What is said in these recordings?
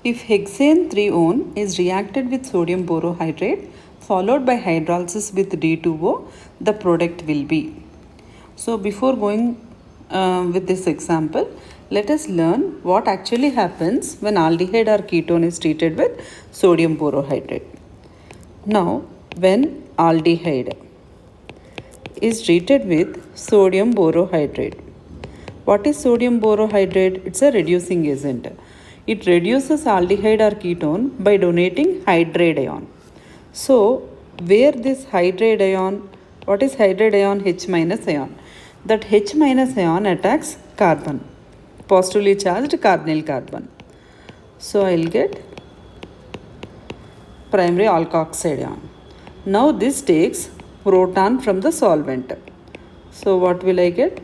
If hexane 3-one is reacted with sodium borohydrate followed by hydrolysis with D2O, the product will be. So before going with this example, let us learn what actually happens when aldehyde or ketone is treated with sodium borohydrate. Now, when aldehyde is treated with sodium borohydrate, what is sodium borohydrate? It's a reducing agent. It reduces aldehyde or ketone by donating hydride ion. So, where this hydride ion, what is hydride ion? H minus ion. That H minus ion attacks carbon, positively charged carbonyl carbon. So, I'll get primary alkoxide ion. Now, this takes proton from the solvent. So, what will I get?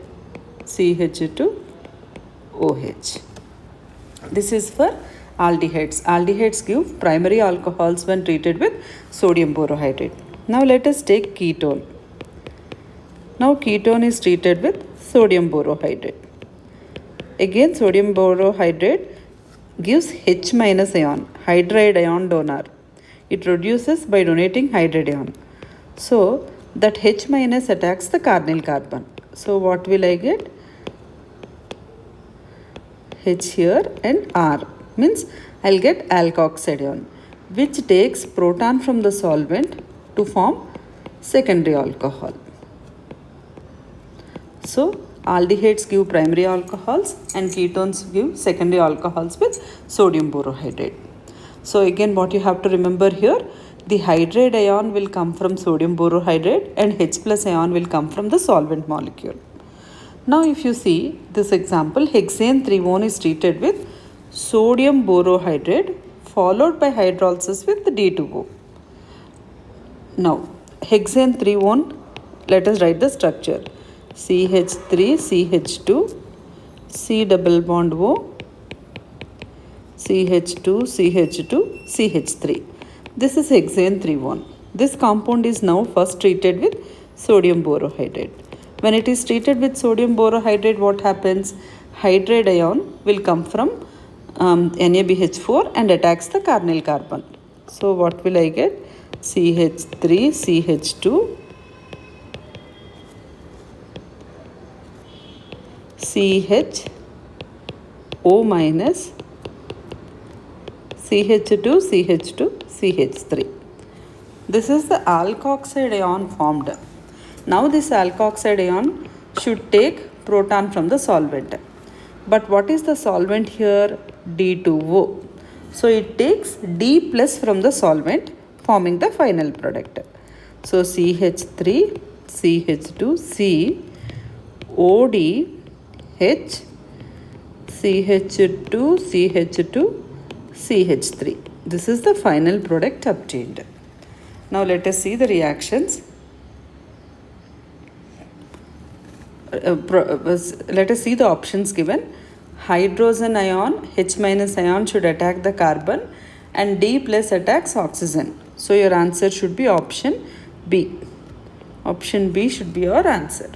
CH2OH. This is for aldehydes. Aldehydes give primary alcohols when treated with sodium borohydrate. Now let us take ketone. Now ketone is treated with sodium borohydrate. Again sodium borohydrate gives H minus ion, hydride ion donor. It reduces by donating hydride ion. So that H minus attacks the carbonyl carbon. So what will I get? H here and R means I'll get alkoxide ion, which takes proton from the solvent to form secondary alcohol. So aldehydes give primary alcohols and ketones give secondary alcohols with sodium borohydrate. So again what you have to remember here, the hydride ion will come from sodium borohydrate and H plus ion will come from the solvent molecule. Now if you see this example, hexane 3-one is treated with sodium borohydrate followed by hydrolysis with D2O. Now hexane 3-one, let us write the structure. CH3, CH2, C double bond O, CH2, CH2, CH3. This is hexane 3-one. This compound is now first treated with sodium borohydrate. When it is treated with sodium borohydrate, what happens? Hydride ion will come from NaBH4 and attacks the carbonyl carbon. So what will I get? CH3, CH2, CHO minus, CH2, CH2, CH3. This is the alkoxide ion formed. Now this alkoxide ion should take proton from the solvent. But what is the solvent here? D2O. So it takes D plus from the solvent, forming the final product. So CH3, CH2, C, OD, H, CH2, CH2, CH3. This is the final product obtained. Now let us see the reactions. Let us see the options given. Hydrogen ion, H minus ion should attack the carbon and D plus attacks oxygen. So your answer should be option B. Option B should be your answer.